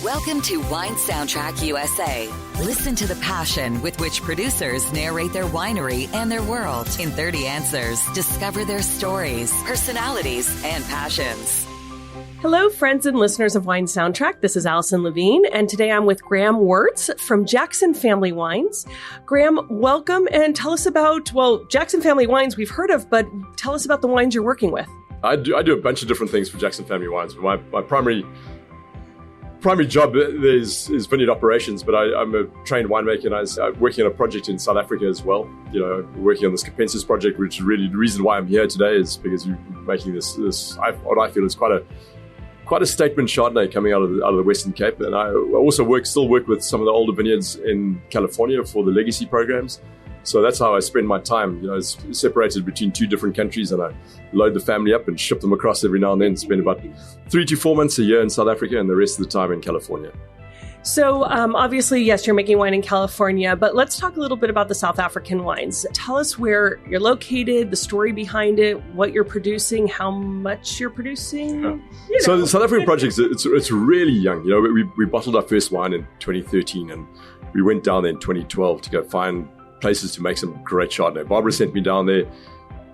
Welcome to Wine Soundtrack USA. Listen to the passion with which producers narrate their winery and their world in 30 answers. Discover their stories, personalities, and passions. Hello, friends and listeners of Wine Soundtrack. This is Allison Levine, and today I'm with Graham Weerts from Jackson Family Wines. Graham, welcome, and tell us about, Jackson Family Wines we've heard of, but tell us about the wines you're working with. I do a bunch of different things for Jackson Family Wines. My primary job is vineyard operations, but I'm a trained winemaker, and I'm working on a project in South Africa as well. You know, working on this Capensis project, which is really the reason why I'm here today, is because you're making this what I feel is quite a statement Chardonnay coming out of the Western Cape. And I also still work with some of the older vineyards in California for the legacy programs. So that's how I spend my time. You know, it's separated between two different countries, and I load the family up and ship them across every now and then. Spend about 3 to 4 months a year in South Africa and the rest of the time in California. So obviously, yes, you're making wine in California, but let's talk a little bit about the South African wines. Tell us where you're located, the story behind it, what you're producing, how much you're producing. Yeah. So the South African project, it's really young. You know, we bottled our first wine in 2013, and we went down there in 2012 to go find places to make some great Chardonnay. Barbara sent me down there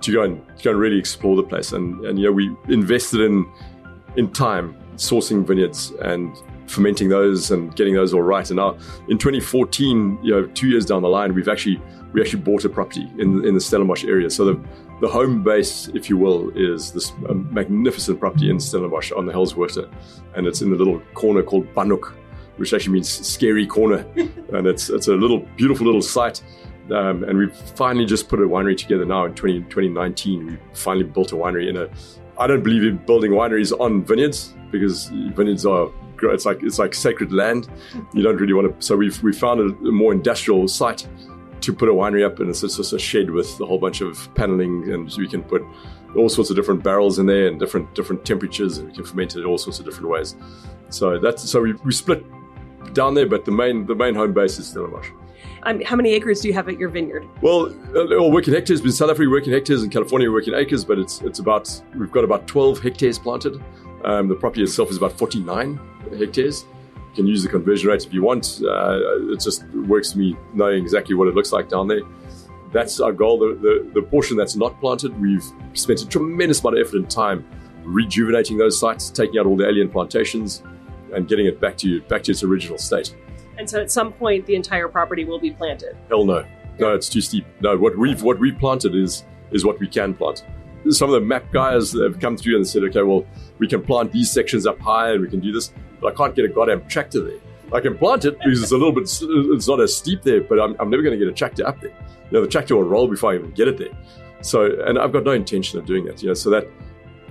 to go and really explore the place, and you know, we invested in time sourcing vineyards and fermenting those and getting those all right. And now in 2014, you know, 2 years down the line, we actually bought a property in the Stellenbosch area. So the home base, if you will, is this magnificent property in Stellenbosch on the Hellswater, and it's in the little corner called Banhoek, which actually means scary corner. And it's a little beautiful little site. And we've finally just put a winery together now in 2019. We finally built a winery I don't believe in building wineries on vineyards, because vineyards it's like sacred land. You don't really want to. So we found a more industrial site to put a winery up, and it's just a shed with a whole bunch of paneling, and we can put all sorts of different barrels in there and different temperatures, and we can ferment it all sorts of different ways. So we split down there, but the main home base is Stellenbosch. How many acres do you have at your vineyard? Well, all work in hectares. In South Africa, we work in hectares. In California, we work in acres, but we've got about 12 hectares planted. The property itself is about 49 hectares. You can use the conversion rate if you want. It just works for me knowing exactly what it looks like down there. That's our goal. The portion that's not planted, we've spent a tremendous amount of effort and time rejuvenating those sites, taking out all the alien plantations and getting it back to its original state. And so at some point, the entire property will be planted? Hell no. No, it's too steep. No, what we've planted is what we can plant. Some of the map guys have come through and said, okay, well, we can plant these sections up high and we can do this, but I can't get a goddamn tractor there. I can plant it because it's not as steep there, but I'm never going to get a tractor up there. You know, the tractor will roll before I even get it there. So, and I've got no intention of doing that, you know, so that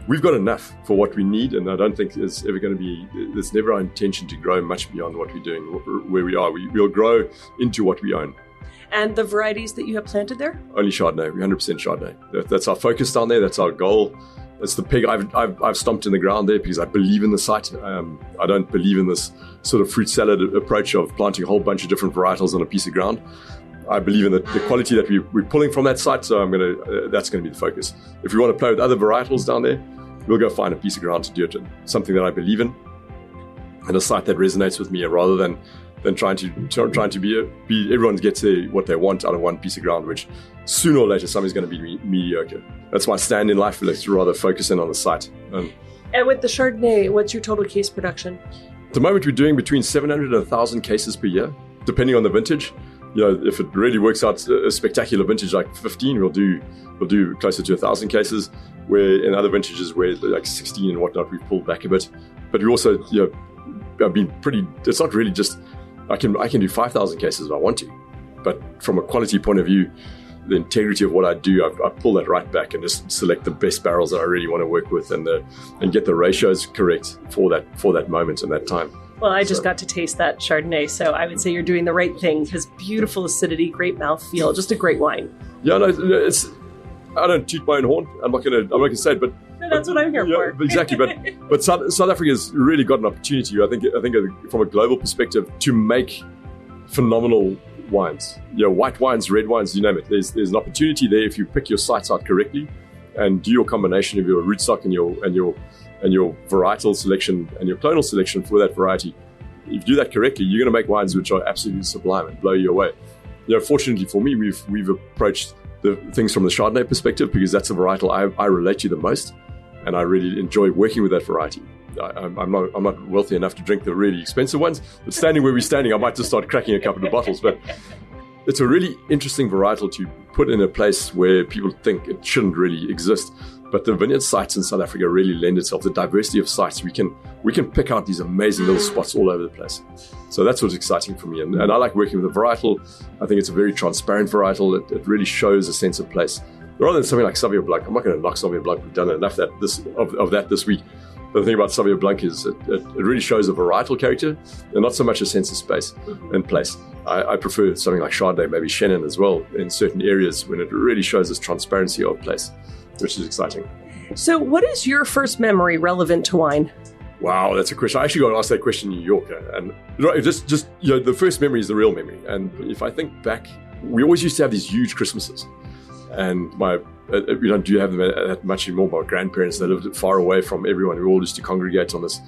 we've got enough for what we need, and I don't think there's never our intention to grow much beyond what we're doing, where we are. We'll grow into what we own. And the varieties that you have planted there? Only Chardonnay, 100% Chardonnay. That's our focus down there, that's our goal. That's the peg I've stomped in the ground there because I believe in the site. I don't believe in this sort of fruit salad approach of planting a whole bunch of different varietals on a piece of ground. I believe in the quality that we're pulling from that site, so that's going to be the focus. If we want to play with other varietals down there, we'll go find a piece of ground to do it in, something that I believe in, and a site that resonates with me, rather than trying to be everyone gets what they want out of one piece of ground, which sooner or later somebody's going to be mediocre. That's my stand in life. Let's rather focus in on the site. And with the Chardonnay, what's your total case production? At the moment, we're doing between 700 and 1,000 cases per year, depending on the vintage. You know, if it really works out a spectacular vintage like 15, we'll do closer to 1,000 cases. Where in other vintages where like 16 and whatnot, we've pulled back a bit. But we also, you know, I've been pretty. It's not really just I can do 5,000 cases if I want to, but from a quality point of view, the integrity of what I do, I pull that right back and just select the best barrels that I really want to work with, and get the ratios correct for that moment and that time. Well, I just got to taste that Chardonnay, so I would say you're doing the right thing. It has beautiful acidity, great mouthfeel, just a great wine. Yeah, no, I don't toot my own horn. I'm not gonna say it, but no, that's what I'm here for. Exactly, but South Africa's really got an opportunity. I think from a global perspective, to make phenomenal wines. You know, white wines, red wines, you name it. There's an opportunity there if you pick your sites out correctly and do your combination of your rootstock and your varietal selection and your clonal selection for that variety. if you do that correctly, you're going to make wines which are absolutely sublime and blow you away. Fortunately for me, we've approached the things from the Chardonnay perspective, because that's a varietal I relate to the most, and I really enjoy working with that variety. I'm not wealthy enough to drink the really expensive ones, but standing where we're standing, I might just start cracking a couple of bottles. But it's a really interesting varietal to put in a place where people think it shouldn't really exist. But the vineyard sites in South Africa really lend itself. The diversity of sites, we can pick out these amazing little spots all over the place. So that's what's exciting for me. And I like working with a varietal. I think it's a very transparent varietal. It really shows a sense of place. Rather than something like Sauvignon Blanc, I'm not going to knock Sauvignon Blanc. We've done enough of that this week. But the thing about Sauvignon Blanc is it really shows a varietal character and not so much a sense of space and place. I prefer something like Chardonnay, maybe Chenin as well, in certain areas when it really shows this transparency of place, which is exciting. So what is your first memory relevant to wine? Wow, that's a question. I actually got asked that question in New York. And the first memory is the real memory. And if I think back, we always used to have these huge Christmases. And we don't do have them that much anymore. My grandparents, they lived far away from everyone. We all used to congregate on this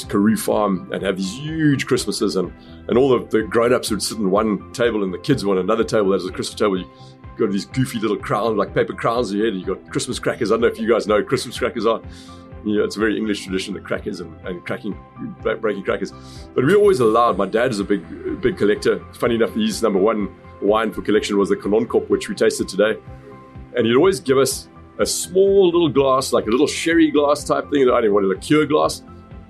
Karoo farm and have these huge Christmases. And all of the grown-ups would sit on one table and the kids were on another table. That was a Christmas table. You got these goofy little crowns, like paper crowns on your head. You got Christmas crackers. I don't know if you guys know what Christmas crackers are. It's a very English tradition, the crackers and breaking crackers. But we always allowed, my dad is a big collector. Funny enough, his number one wine for collection was the Kanonkop, which we tasted today. And he'd always give us a small little glass, like a little sherry glass type thing. I didn't want a liqueur glass,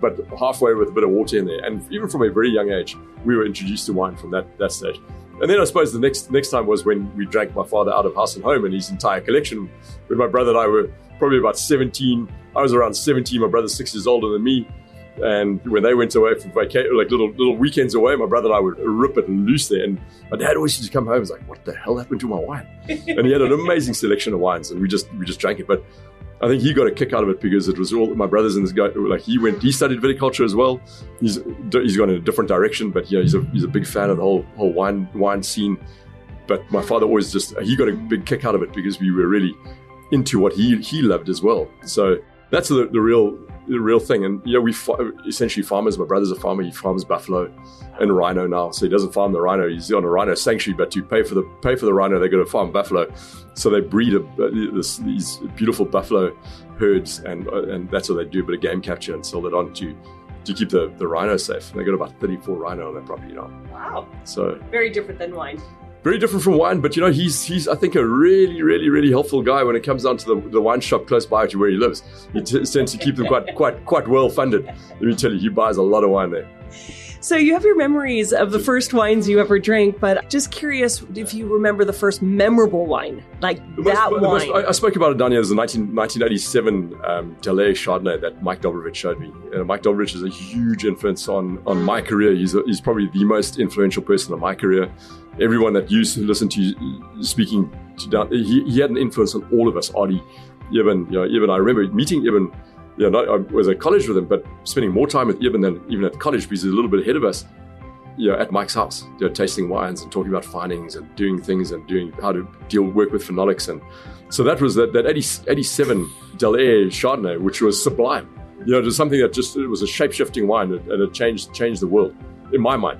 but halfway with a bit of water in there. And even from a very young age, we were introduced to wine from that stage. And then I suppose the next time was when we drank my father out of house and home and his entire collection. When my brother and I were probably about 17, I was around 17, my brother's 6 years older than me. And when they went away for vacation, like little weekends away, my brother and I would rip it loose there. And my dad always used to come home and was like, what the hell happened to my wine? And he had an amazing selection of wines and we just drank it. But I think he got a kick out of it because it was all my brothers and this guy, like he studied viticulture as well. He's gone in a different direction, but he's a big fan of the whole wine scene. But my father always he got a big kick out of it because we were really into what he loved as well. So that's the real thing. And we essentially farmers. My brother's a farmer. He farms buffalo and rhino now. So he doesn't farm the rhino. He's on a rhino sanctuary, but to pay for the rhino, they got to farm buffalo. So they breed these beautiful buffalo herds, and that's what they do. A bit of game capture and sell it on to keep the rhino safe. And they got about 34 rhino on their property now. Wow. So very different than wine. Very different from wine, but he's I think a really, really, really helpful guy when it comes down to the wine shop close by to where he lives. He tends to keep them quite well funded. Let me tell you, he buys a lot of wine there. So you have your memories of the first wines you ever drank, but just curious if you remember the first memorable wine, like wine. I spoke about it down here. There's a 1987 Delay Chardonnay that Mike Dobrovich showed me. Mike Dobrovich is a huge influence on my career. He's probably the most influential person in my career. Everyone that used to listen to you speaking to down, he had an influence on all of us. Adi, Ibn, I remember meeting Ibn. I was at college with him, but spending more time with Ibn than even at college because he's a little bit ahead of us. At Mike's house, tasting wines and talking about findings and doing things and doing how to work with phenolics. And so that was that 87 Delay Chardonnay, which was sublime. It was something that it was a shape-shifting wine and it changed the world in my mind.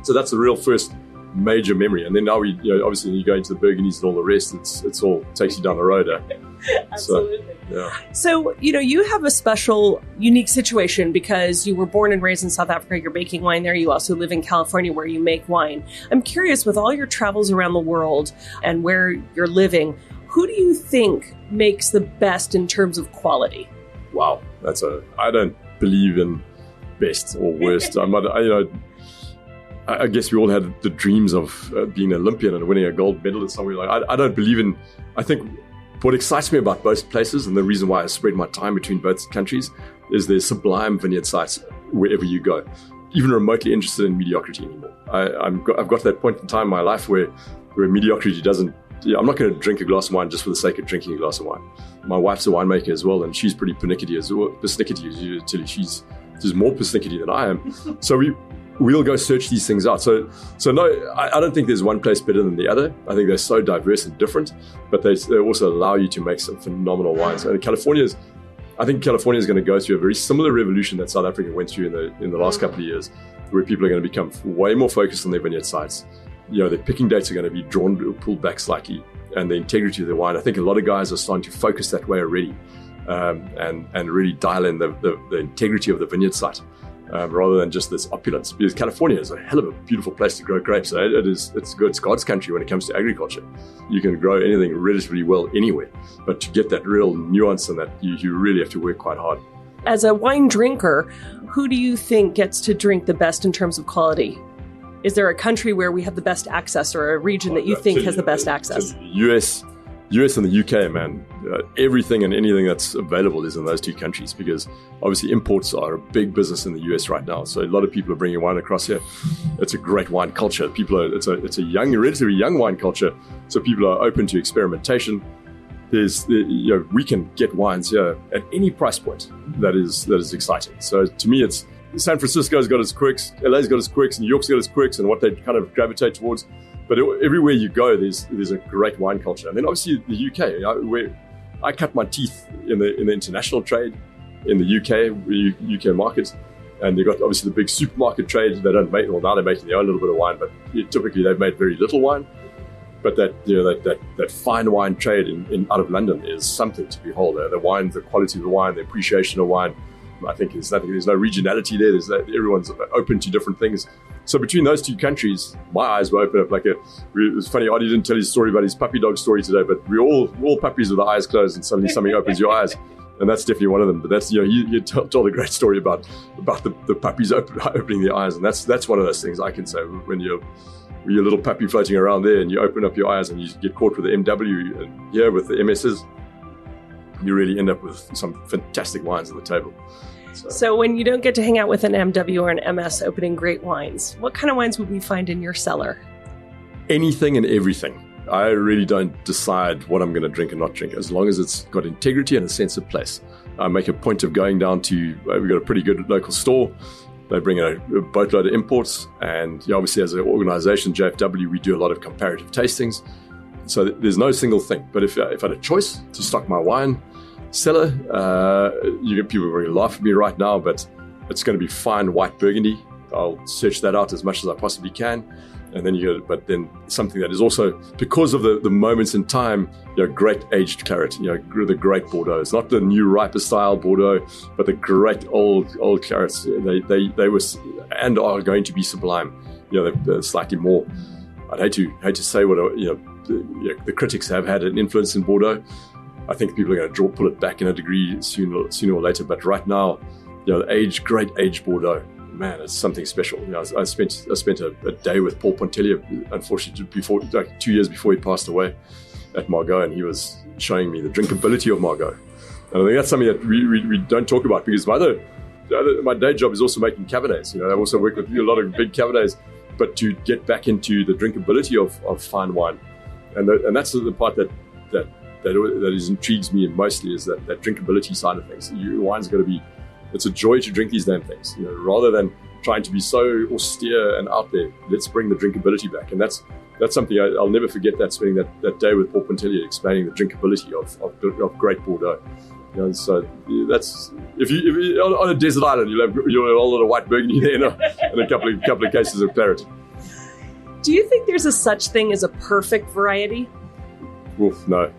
So that's the real first major memory. And then now obviously you go into the Burgundies and all the rest, it's all takes you down the road. Absolutely. So, you have a special, unique situation because you were born and raised in South Africa. You're making wine there. You also live in California where you make wine. I'm curious, with all your travels around the world and where you're living, who do you think makes the best in terms of quality? Wow. I don't believe in best or worst. I guess we all had the dreams of being an Olympian and winning a gold medal or something like that. I don't believe in, I think what excites me about both places and the reason why I spread my time between both countries is there's sublime vineyard sites wherever you go. Even remotely interested in mediocrity anymore. I've got to that point in time in my life where mediocrity doesn't, I'm not going to drink a glass of wine just for the sake of drinking a glass of wine. My wife's a winemaker as well, and she's pretty persnickety as well. She's more persnickety than I am. So we'll go search these things out. So no, I don't think there's one place better than the other. I think they're so diverse and different, but they also allow you to make some phenomenal wines. And California is, I think California is going to go through a very similar revolution that South Africa went through in the last couple of years, where people are going to become way more focused on their vineyard sites. Their picking dates are going to be pulled back slightly, and the integrity of their wine. I think a lot of guys are starting to focus that way already, and really dial in the integrity of the vineyard site, rather than just this opulence. Because California is a hell of a beautiful place to grow grapes. It's good. It's God's country when it comes to agriculture. You can grow anything relatively well anywhere, but to get that real nuance and that, you really have to work quite hard. As a wine drinker, who do you think gets to drink the best in terms of quality? Is there a country where we have the best access, or a region that you think has the best access? US and the UK, man. Everything and anything that's available is in those two countries, because obviously imports are a big business in the US right now. So a lot of people are bringing wine across here. It's a great wine culture. It's a relatively young wine culture. So people are open to experimentation. We can get wines here at any price point that is exciting. So to me, it's San Francisco's got its quirks, LA's got its quirks, New York's got its quirks, and what they kind of gravitate towards. But everywhere you go, there's a great wine culture. And then obviously the UK, where I cut my teeth in the international trade in the UK market, and they've got obviously the big supermarket trade. They don't make, well, now they're making their own little bit of wine, but typically they've made very little wine. But that fine wine trade out of London is something to behold. The wine, the quality of the wine, the appreciation of wine. I think there's no regionality there. Everyone's open to different things. So between those two countries, my eyes were open up. It was funny. Artie didn't tell his story about his puppy dog story today, but we're all puppies with the eyes closed, and suddenly something opens your eyes, and that's definitely one of them. But that's you told a great story about the puppies opening their eyes, and that's one of those things I can say when you're your little puppy floating around there, and you open up your eyes and you get caught with the MW and here with the MSs. You really end up with some fantastic wines on the table. So when you don't get to hang out with an MW or an MS opening great wines, what kind of wines would we find in your cellar? Anything and everything. I really don't decide what I'm going to drink and not drink, as long as it's got integrity and a sense of place. I make a point of going down to, we've got a pretty good local store. They bring in a boatload of imports. And obviously as an organization, JFW, we do a lot of comparative tastings. So there's no single thing. But if I had a choice to stock my wine cellar, you get people very laugh at me right now, but it's going to be fine white Burgundy. I'll search that out as much as I possibly can. And then but then something that is also, because of the moments in time, great aged claret, the great Bordeaux. It's not the new riper style Bordeaux, but the great old clarets. They were and are going to be sublime. They're slightly more. I'd hate to say what the critics have had an influence in Bordeaux. I think people are going to pull it back in a degree sooner or later. But right now, great aged Bordeaux. Man, it's something special. I spent a day with Paul Pontellier, unfortunately, 2 years before he passed away, at Margaux, and he was showing me the drinkability of Margaux. And I think that's something that we don't talk about, because my day job is also making Cabernets. I also work with a lot of big Cabernets, but to get back into the drinkability of fine wine, and that's the part that intrigues me mostly, is that drinkability side of things. Your wine's got to be. It's a joy to drink these damn things, rather than trying to be so austere and out there. Let's bring the drinkability back. And that's something I'll never forget, that spending that day with Paul Pontellier explaining the drinkability of great Bordeaux. So that's, if you on a desert island, you'll have a whole lot of white Burgundy there and a couple of cases of claret. Do you think there's a such thing as a perfect variety? Oof, no,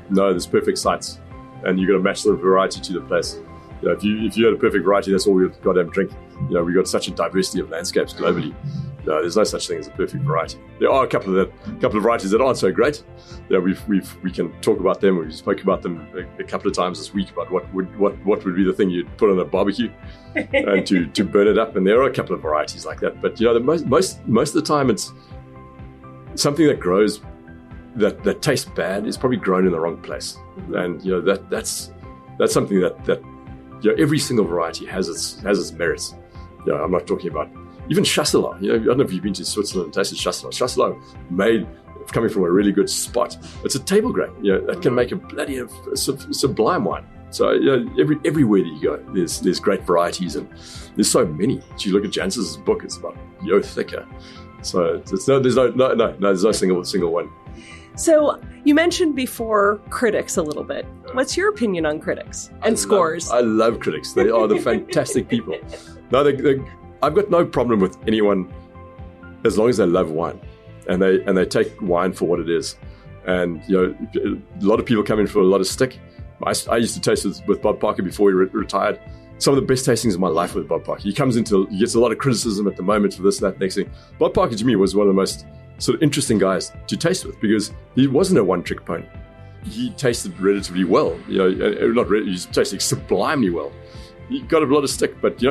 there's perfect sites, and you've got to match the variety to the place. If you had a perfect variety, that's all we've got to drink. We've got such a diversity of landscapes globally. There's no such thing as a perfect variety. There are a couple of varieties that aren't so great. We can talk about them. We spoke about them a couple of times this week about what would be the thing you'd put on a barbecue and to burn it up. And there are a couple of varieties like that. But most of the time, it's something that grows that tastes bad is probably grown in the wrong place. And that's something that every single variety has its merits. I'm not talking about even Chasselas. I don't know if you've been to Switzerland and tasted Chasselas. Chasselas made coming from a really good spot. It's a table grape. That can make a bloody sublime wine. So everywhere that you go, there's great varieties, and there's so many. If you look at Janssens' book, it's about thicker. So there's no single one. So you mentioned before critics a little bit. What's your opinion on critics and scores? I love critics. They are the fantastic people. No, I've got no problem with anyone as long as they love wine and they take wine for what it is. And a lot of people come in for a lot of stick. I used to taste with Bob Parker before he retired. Some of the best tastings of my life with Bob Parker. He gets a lot of criticism at the moment for this, that, next thing. Bob Parker to me was one of the most sort of interesting guys to taste with because he wasn't a one-trick pony. He tasted relatively well, not really, he tasted sublimely well. He got a lot of stick, but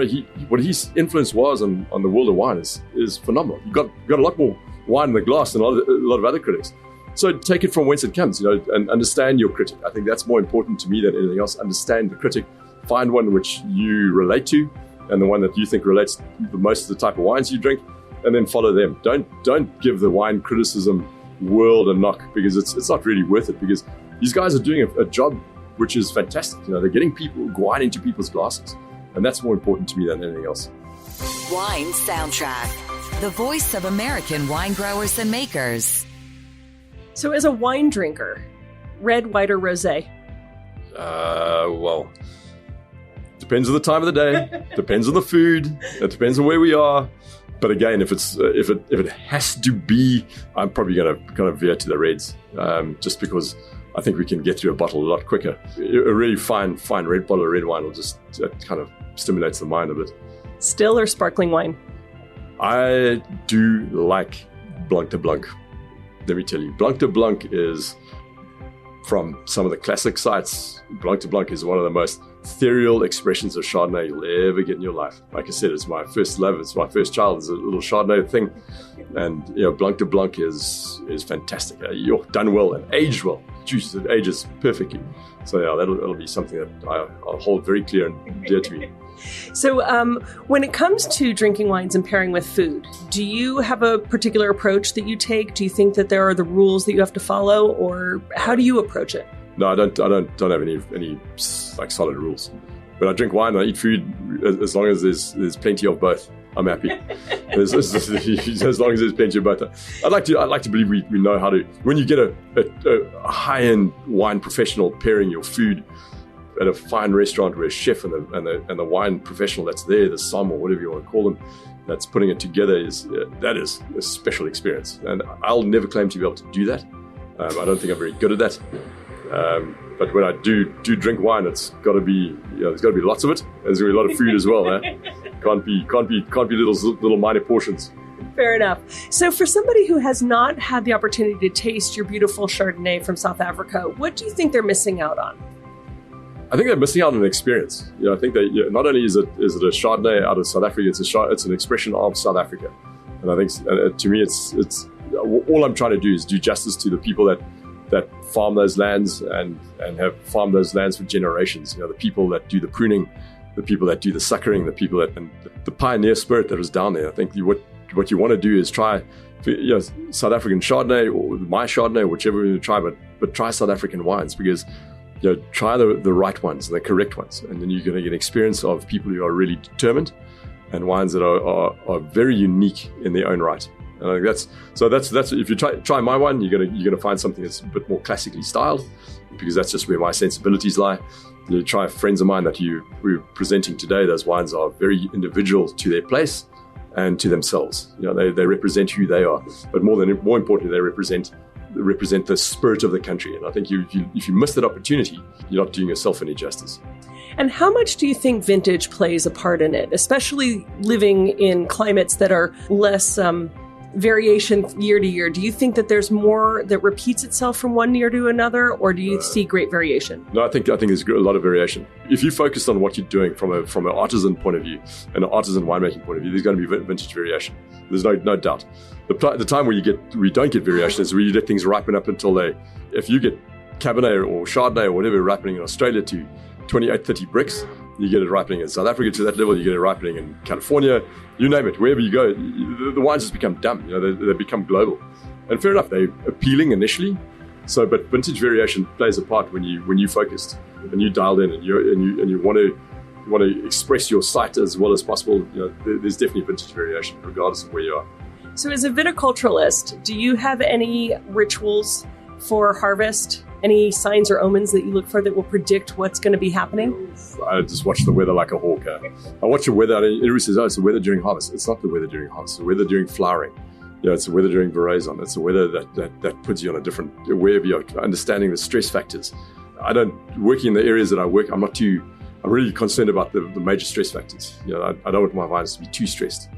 what his influence was on the world of wine is phenomenal. You got a lot more wine in the glass than a lot of other critics. So take it from whence it comes, and understand your critic. I think that's more important to me than anything else. Understand the critic, find one which you relate to, and the one that you think relates the most to the type of wines you drink. And then follow them. Don't give the wine criticism world a knock because it's not really worth it because these guys are doing a job which is fantastic. They're getting wine into people's glasses. And that's more important to me than anything else. Wine Soundtrack, the voice of American wine growers and makers. So as a wine drinker, red, white, or rosé? Well, depends on the time of the day, depends on the food, it depends on where we are. But again, if it has to be, I'm probably going to kind of veer to the reds, just because I think we can get through a bottle a lot quicker. A really fine red bottle of red wine will just kind of stimulates the mind a bit. Still or sparkling wine? I do like Blanc de Blanc. Let me tell you, Blanc de Blanc is from some of the classic sites. Blanc de Blanc is one of the most ethereal expressions of Chardonnay you'll ever get in your life. Like I said, it's my first love. It's my first child. It's a little Chardonnay thing. And, Blanc de Blanc is fantastic. You're done well and aged well. Juice, it ages perfectly. So, that'll be something that I'll hold very clear and dear to me. So when it comes to drinking wines and pairing with food, do you have a particular approach that you take? Do you think that there are the rules that you have to follow, or how do you approach it? No, I don't have any like solid rules. When I drink wine, I eat food. As long as there's plenty of both, I'm happy. As long as there's plenty of both, I'd like to believe we know how to. When you get a high-end wine professional pairing your food at a fine restaurant where a chef and the wine professional that's there, the somm or whatever you want to call them, that's putting it together that is a special experience. And I'll never claim to be able to do that. I don't think I'm very good at that. But when I do drink wine, it's got to be there's got to be lots of it. There's going to be a lot of food as well. Can't be little minor portions. Fair enough. So for somebody who has not had the opportunity to taste your beautiful Chardonnay from South Africa, what do you think they're missing out on? I think they're missing out on an experience. I think that not only is it a Chardonnay out of South Africa, it's an expression of South Africa. And I think to me, it's all I'm trying to do is do justice to the people that farm those lands and have farmed those lands for generations. The people that do the pruning, the people that do the suckering, the people and the pioneer spirit that was down there. I think what you want to do is try South African Chardonnay or my Chardonnay, whichever you try, but try South African wines because try the right ones, the correct ones, and then you're going to get an experience of people who are really determined and wines that are very unique in their own right. And I think that's if you try my wine, you're gonna find something that's a bit more classically styled because that's just where my sensibilities lie. You try friends of mine that we're presenting today; those wines are very individual to their place and to themselves. They represent who they are, but more importantly, they represent the spirit of the country. And I think if you miss that opportunity, you're not doing yourself any justice. And how much do you think vintage plays a part in it, especially living in climates that are less variation year to year? Do you think that there's more that repeats itself from one year to another, or do you see great variation? No, I think there's a lot of variation. If you focus on what you're doing from an artisan point of view and an artisan winemaking point of view, there's going to be vintage variation. There's no doubt. The time where we don't get variation is where you let things ripen up until if you get Cabernet or Chardonnay or whatever ripening in Australia to 28, 30 bricks, you get it ripening in South Africa to that level, you get it ripening in California, you name it, wherever you go, the wines just become dumb, they become global. And fair enough, they're appealing initially, but vintage variation plays a part when you focused and you dialed in and you want to express your site as well as possible. There's definitely vintage variation regardless of where you are. So as a viticulturalist, do you have any rituals for harvest? Any signs or omens that you look for that will predict what's going to be happening? I just watch the weather like a hawk. I watch the weather, and everybody says, oh, it's the weather during harvest. It's not the weather during harvest. It's the weather during flowering. It's the weather during veraison. It's the weather that puts you on a different, aware of your understanding the stress factors. Working in the areas that I work, I'm really concerned about the major stress factors. I don't want my vines to be too stressed.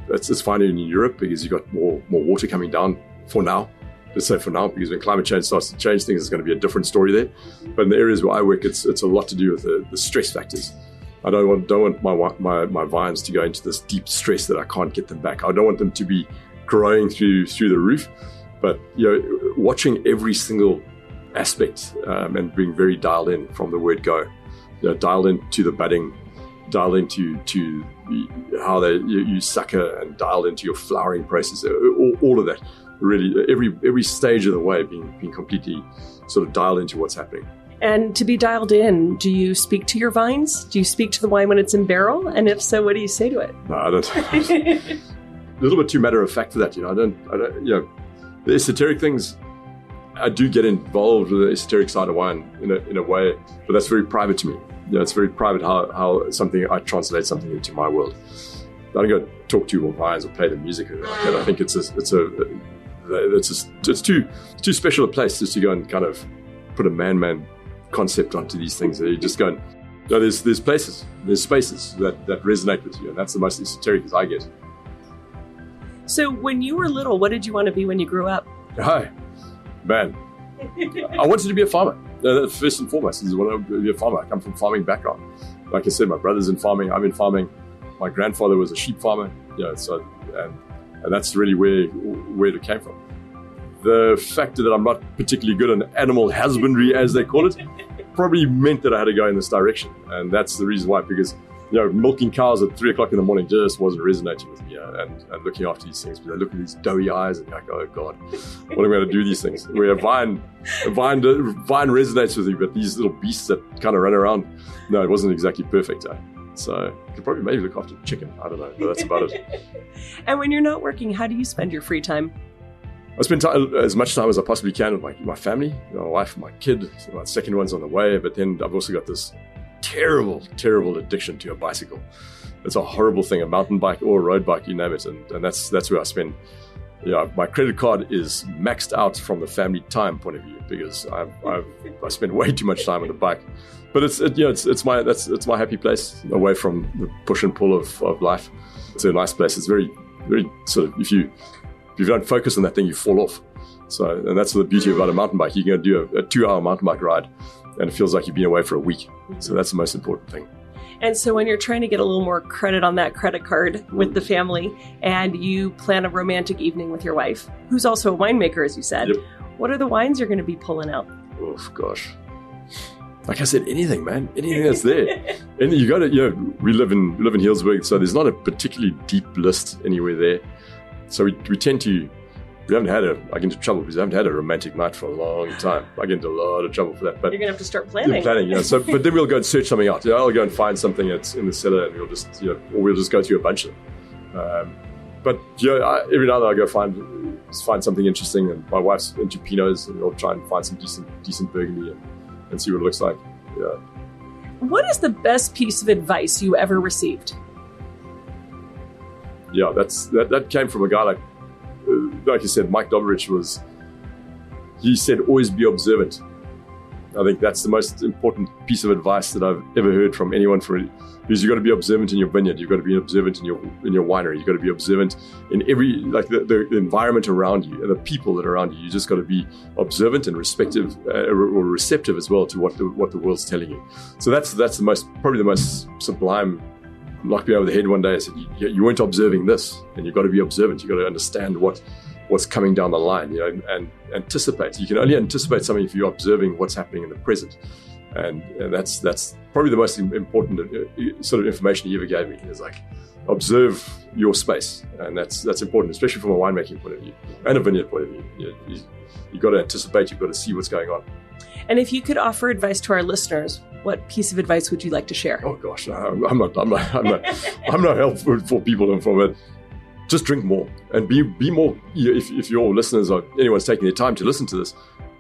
It's fine in Europe because you've got more water coming down for now. Let's say for now, because when climate change starts to change things, it's going to be a different story there. But in the areas where I work, it's a lot to do with the stress factors. I don't want my vines to go into this deep stress that I can't get them back. I don't want them to be growing through the roof. But watching every single aspect and being very dialed in from the word go. Dialed into the budding, dialed into how you sucker, and dialed into your flowering process. All of that. Really, every stage of the way being completely sort of dialed into what's happening. And to be dialed in, do you speak to your vines? Do you speak to the wine when it's in barrel? And if so, what do you say to it? No, I don't. A little bit too matter of fact for that. I don't. The esoteric things, I do get involved with the esoteric side of wine in a way, but that's very private to me. It's very private how I translate something into my world. I don't go talk to your vines or play the music or anything like that. I think it's too special a place just to go and kind of put a man concept onto these things. You just go and there's spaces that resonate with you, and that's the most esoteric as I get. So when you were little, what did you want to be when you grew up? Hi, man. I wanted to be a farmer. First and foremost, I wanted to be a farmer. I come from farming background. Like I said, my brother's in farming. I'm in farming. My grandfather was a sheep farmer. And that's really where it came from. The fact that I'm not particularly good on animal husbandry, as they call it, probably meant that I had to go in this direction. And that's the reason why, because milking cows at 3 o'clock in the morning just wasn't resonating with me. And looking after these things, because I look at these doughy eyes and you're like, oh God, what am I going to do these things? Where a vine resonates with you, but these little beasts that kind of run around, no, it wasn't exactly perfect. So I could probably maybe look after chicken. I don't know, but that's about it. And when you're not working, how do you spend your free time? I spend as much time as I possibly can with my family, my wife, my kid. My second one's on the way, but then I've also got this terrible, terrible addiction to a bicycle. It's a horrible thing, a mountain bike or a road bike, you name it. And that's where I spend. My credit card is maxed out from the family time point of view, because I spend way too much time on the bike. But it's my happy place, away from the push and pull of life. It's a nice place. It's very, very sort of, if you don't focus on that thing, you fall off. So, and that's the beauty about a mountain bike. You can do a 2-hour mountain bike ride, and it feels like you've been away for a week. So that's the most important thing. And so when you're trying to get a little more credit on that credit card with the family, and you plan a romantic evening with your wife, who's also a winemaker, as you said, Yep. What are the wines you're going to be pulling out? Oh gosh, like I said, anything, man, anything that's there. And you got to, we live in Healdsburg, so there's not a particularly deep list anywhere there. So we tend to. I get into trouble because I haven't had a romantic night for a long time. I get into a lot of trouble for that. But you're going to have to start planning. But then we'll go and search something out. I'll go and find something that's in the cellar, and we'll just go through a bunch of them. But every now and then I go find something interesting, and my wife's into Pinots, and we'll try and find some decent Burgundy and see what it looks like. Yeah. What is the best piece of advice you ever received? Yeah, that came from a guy like you said, Mike Dobrovich he said, always be observant. I think that's the most important piece of advice that I've ever heard from anyone. Because you've got to be observant in your vineyard, you've got to be observant in your winery, you've got to be observant in every, the environment around you and the people that are around you. You just got to be observant and receptive as well to what the world's telling you. So that's probably the most sublime. Knocked me over the head one day. I said, you weren't observing this, and you've got to be observant. You've got to understand what's coming down the line, and anticipate. You can only anticipate something if you're observing what's happening in the present. And that's probably the most important sort of information he ever gave me, is observe your space. And that's important, especially from a winemaking point of view and a vineyard point of view. You've got to anticipate, you've got to see what's going on. And if you could offer advice to our listeners, what piece of advice would you like to share? Oh gosh, I'm not helpful for people from it. Just drink more and be more. If your listeners or anyone's taking their time to listen to this,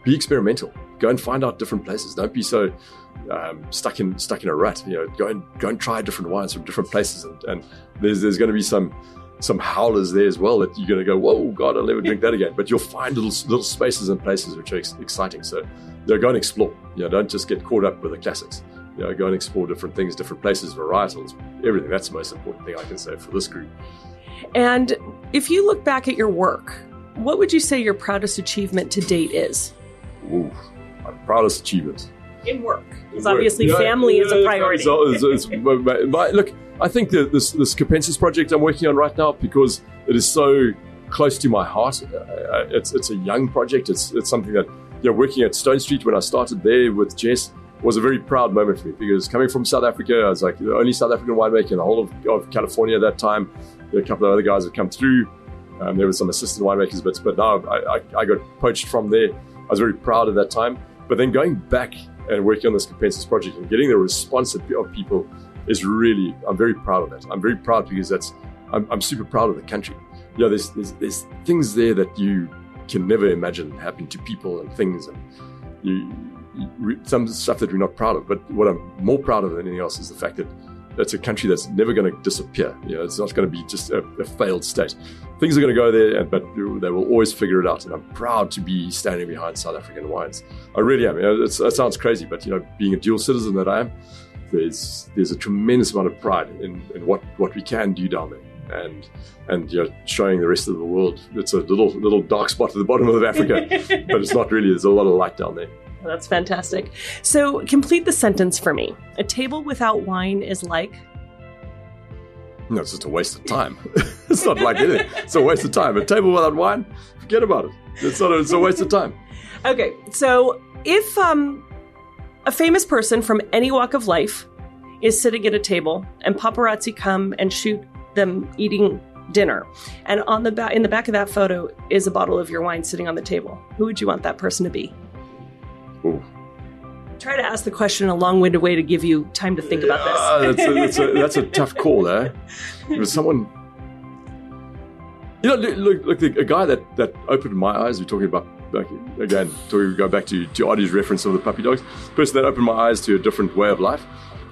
be experimental. Go and find out different places. Don't be so stuck in a rut. Go and try different wines from different places, and there's going to be some howlers there as well that you're going to go, whoa, God, I'll never drink that again. But you'll find little spaces and places which are exciting. So go and explore. Don't just get caught up with the classics. Go and explore different things, different places, varietals, everything. That's the most important thing I can say for this group. And if you look back at your work, what would you say your proudest achievement to date is? Ooh, my proudest achievement. In work. Because obviously family is a priority. Look, I think this Capensis project I'm working on right now, because it is so close to my heart. It's a young project. It's something that, working at Stone Street when I started there with Jess was a very proud moment for me, because coming from South Africa, I was like the only South African winemaker in the whole of California at that time. There were a couple of other guys that come through. There were some assistant winemakers, but now I got poached from there. I was very proud at that time. But then going back and working on this Capensis project and getting the response of people is really, I'm very proud of that. I'm very proud because I'm super proud of the country. There's things there that you can never imagine happen to people and things, and some stuff that we're not proud of. But what I'm more proud of than anything else is the fact that that's a country that's never going to disappear. It's not going to be just a failed state. Things are going to go there, but they will always figure it out. And I'm proud to be standing behind South African wines. I really am. It sounds crazy, but being a dual citizen that I am, there's a tremendous amount of pride in what we can do down there, and showing the rest of the world. It's a little dark spot at the bottom of Africa, but it's not really. There's a lot of light down there. That's fantastic. So complete the sentence for me. A table without wine is like? No, it's just a waste of time. It's not like anything. It's a waste of time. A table without wine, forget about it. It's a waste of time. Okay, so if a famous person from any walk of life is sitting at a table and paparazzi come and shoot them eating dinner, and in the back of that photo is a bottle of your wine sitting on the table, who would you want that person to be? Ooh. Try to ask the question in a long-winded way to give you time to think about this. That's a tough call, eh? It was someone, look, a guy that opened my eyes. We're talking about, go back to Artie's reference of the puppy dogs. The person that opened my eyes to a different way of life,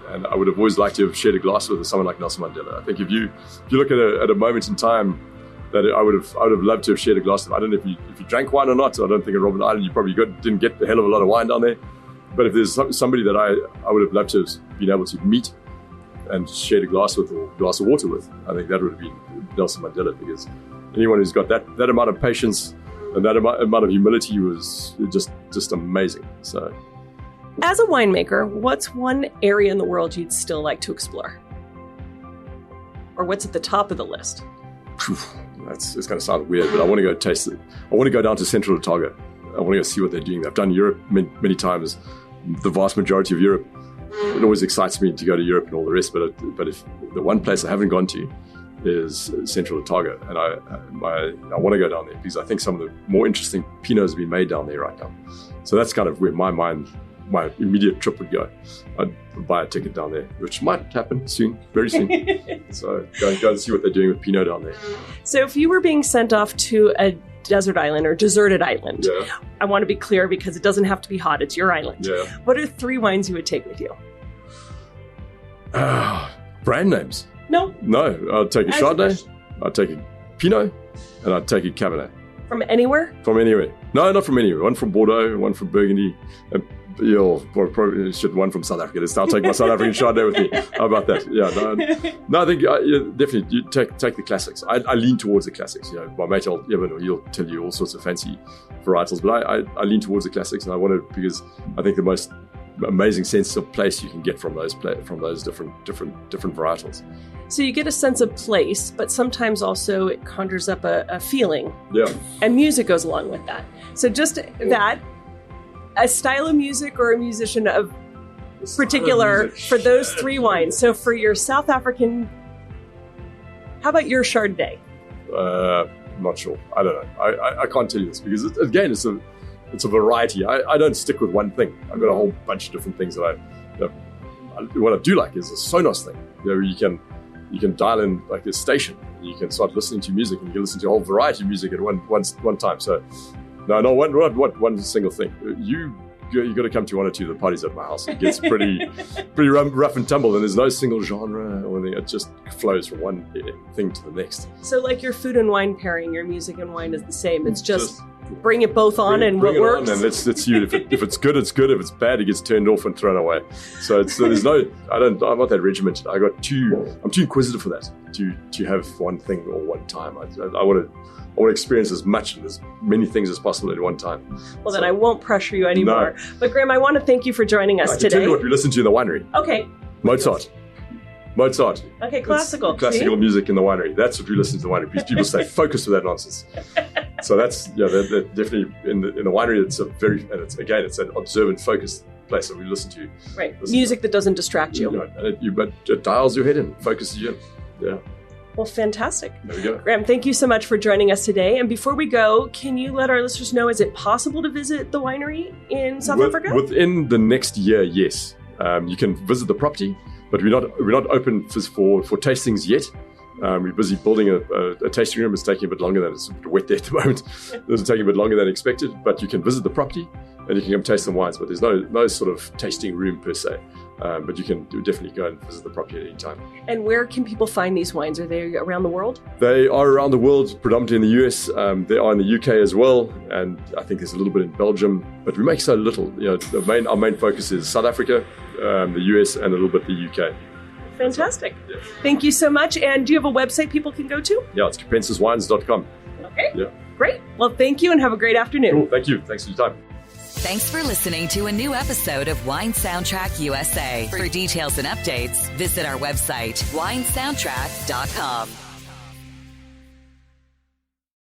and I would have always liked to have shared a glass with someone like Nelson Mandela. I think if you look at a moment in time that I would have loved to have shared a glass with. I don't know if you drank wine or not. I don't think in Robben Island you probably didn't get a hell of a lot of wine down there. But if there's somebody that I would have loved to have been able to meet and shared a glass with, or a glass of water with, I think that would have been Nelson Mandela, because anyone who's got that amount of patience and that amount of humility was just amazing. So, as a winemaker, what's one area in the world you'd still like to explore? Or what's at the top of the list? It's going to sound weird, but I want to go taste it. I want to go down to Central Otago. I want to go see what they're doing. I've done Europe many times, the vast majority of Europe. It always excites me to go to Europe and all the rest, but if the one place I haven't gone to is Central Otago, and I want to go down there because I think some of the more interesting Pinots have been made down there right now. So that's kind of where my immediate trip would go. I'd buy a ticket down there, which might happen soon, very soon. So go and see what they're doing with Pinot down there. So if you were being sent off to a desert island or deserted island, I want to be clear because it doesn't have to be hot, it's your island. Yeah. What are 3 wines you would take with you? Brand names? No, I'll take a Chardonnay, I'll take a Pinot, and I'll take a Cabernet. From anywhere? From anywhere. No, not from anywhere. One from Bordeaux, one from Burgundy, and probably one from South Africa. I'll take my South African Chardonnay with me. How about that? Yeah, no, I think definitely you take the classics. I lean towards the classics. My mate he'll tell you all sorts of fancy varietals, but I lean towards the classics, and I want to, because I think the most amazing sense of place you can get from those different varietals. So you get a sense of place, but sometimes also it conjures up a feeling. Yeah. And music goes along with that. So just that, a style of music or a musician of particular for those 3 wines. So for your South African, how about your Chardonnay? I'm not sure. I don't know. I can't tell you this because it's a variety. I don't stick with one thing. I've got a whole bunch of different things that what I do like is a Sonos thing. You can dial in like a station. You can start listening to music, and you can listen to a whole variety of music at one time. So No, not one single thing. You got to come to one or two of the parties at my house. It gets pretty rough and tumble, and there's no single genre or anything. It just flows from one thing to the next. So like your food and wine pairing, your music and wine is the same. It's just bring it both on and bring what works. And let's you. If it's good, it's good. If it's bad, it gets turned off and thrown away. So there's no. I'm not that regimented. I'm too inquisitive for that. To have one thing or one time. I want to experience as much and as many things as possible at one time. Well, then I won't pressure you anymore. No. But Graham, I want to thank you for joining us today. Tell you what we listen to in the winery. Okay. Mozart. Okay, classical. Classical music in the winery. That's what we listen to in the winery. People stay focused with that nonsense. So that's they're definitely in the winery. It's it's an observant, focused place that we listen to. Right, music that doesn't distract you. But it dials your head in, focuses you in. Yeah. Well, fantastic. There we go. Graham, thank you so much for joining us today. And before we go, can you let our listeners know, is it possible to visit the winery in South Africa? Within the next year, yes. You can visit the property, but we're not open for tastings yet. We're busy building a tasting room. It's taking a bit longer than it's wet there at the moment. It's taking a bit longer than expected, but you can visit the property and you can come taste some wines, but there's no sort of tasting room per se. But you can definitely go and visit the property at any time. And where can people find these wines? Are they around the world? They are around the world, predominantly in the US. They are in the UK as well, and I think there's a little bit in Belgium. But we make so little. Our main focus is South Africa, the US, and a little bit the UK. Fantastic. Yeah. Thank you so much. And do you have a website people can go to? Yeah, it's capensiswines.com. Okay. Yeah. Great. Well, thank you and have a great afternoon. Cool. Thank you. Thanks for your time. Thanks for listening to a new episode of Wine Soundtrack USA. For details and updates, visit our website, winesoundtrack.com.